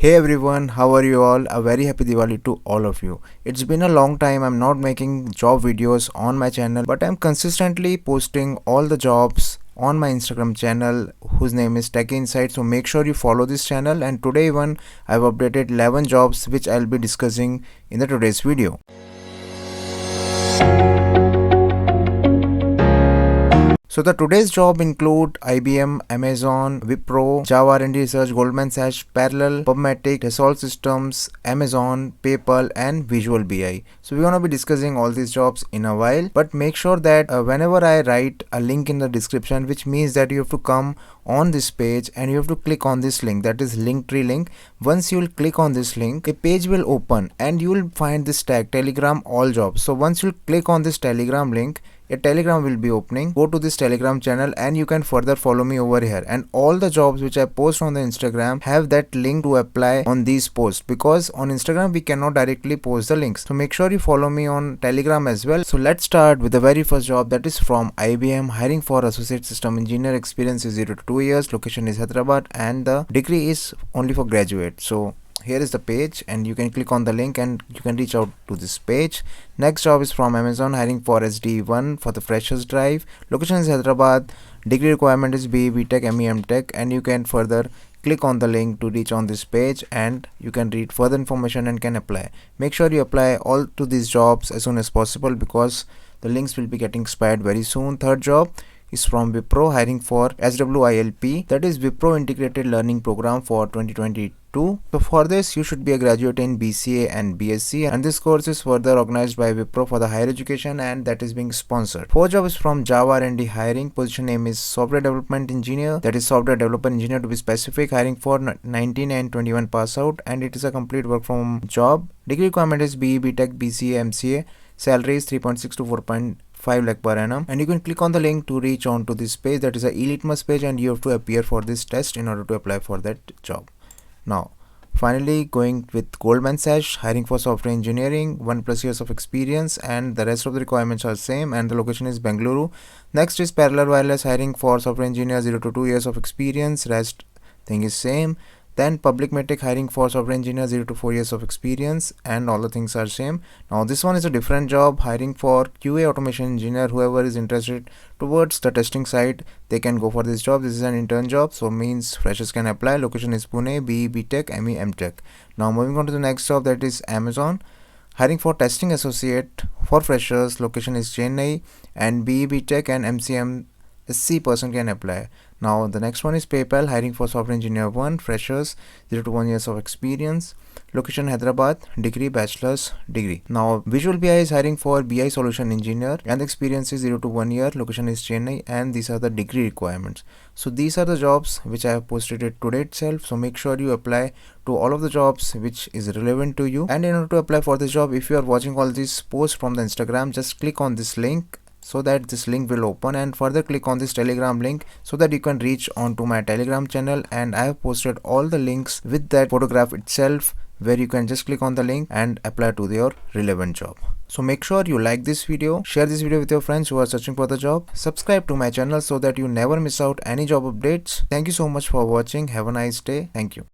Hey everyone, how are you all? A very happy Diwali to all of you. It's been a long time I'm not making job videos on my channel, but I'm consistently posting all the jobs on my Instagram channel whose name is Tech Insight. So make sure you follow this channel, and today one I've updated 11 jobs which I'll be discussing in the today's video. So the today's job include IBM, Amazon, Wipro, Java R&D Research, Goldman Sachs, Parallel, PubMatic, Dassault Systems, Amazon, PayPal and Visual BI. So we're gonna be discussing all these jobs in a while, but make sure that whenever I write a link in the description, which means that you have to come on this page and you have to click on this link, that is Linktree link. Once you will click on this link, a page will open and you will find this tag Telegram all jobs. So once you click on this Telegram link, a Telegram will be opening. Go to this Telegram channel and you can further follow me over here, and all the jobs which I post on the Instagram have that link to apply on these posts, because on Instagram we cannot directly post the links. So make sure you follow me on Telegram as well. So let's start with the very first job, that is from IBM, hiring for associate system engineer. Experience is 0 to 2 years, location is Hyderabad and the degree is only for graduate. So here is the page and you can click on the link and you can reach out to this page. Next job is from Amazon, hiring for SD1 for the freshers drive. Location is Hyderabad. Degree requirement is BE, BTech, ME, MTech, and you can further click on the link to reach on this page and you can read further information and can apply. Make sure you apply all to these jobs as soon as possible because the links will be getting expired very soon. Third job is from Wipro, hiring for SWILP, that is Wipro Integrated Learning Program for 2022. So for this you should be a graduate in BCA and BSc, and this course is further organized by Wipro for the higher education and that is being sponsored. Fourth job is from Java R&D, hiring. Position name is software development engineer, that is software developer engineer to be specific, hiring for 19 and 21 pass out, and it is a complete work from job. Degree requirement is BE, BTech, BCA, MCA. Salary is 3.6 to 4.5 lakh per annum, and you can click on the link to reach on to this page, that is a e-litmus page, and you have to appear for this test in order to apply for that job. Now finally going with Goldman Sachs, hiring for software engineering, 1+ years of experience, and the rest of the requirements are same and the location is Bengaluru. Next is Parallel Wireless, hiring for software engineer, 0 to 2 years of experience, rest thing is same. Then Public hiring for software engineer, 0 to 4 years of experience, and all the things are same. Now this one is a different job, hiring for QA automation engineer. Whoever is interested towards the testing side, they can go for this job. This is an intern job, so means freshers can apply. Location is Pune, BE, BTech, ME, MTech. Now moving on to the next job, that is Amazon, hiring for testing associate for freshers. Location is Chennai, and BE, BTech and MCM SC person can apply. Now the next one is PayPal, hiring for software engineer 1, freshers, 0 to 1 years of experience. Location Hyderabad, degree bachelor's degree. Now Visual BI is hiring for BI solution engineer and the experience is 0 to 1 year. Location is Chennai, and these are the degree requirements. So these are the jobs which I have posted it today itself. So make sure you apply to all of the jobs which is relevant to you. And in order to apply for this job, if you are watching all these posts from the Instagram, just click on this link so that this link will open, and further click on this Telegram link so that you can reach onto my Telegram channel, and I have posted all the links with that photograph itself where you can just click on the link and apply to your relevant job. So make sure you like this video, share this video with your friends who are searching for the job, subscribe to my channel so that you never miss out any job updates. Thank you so much for watching. Have a nice day. Thank you.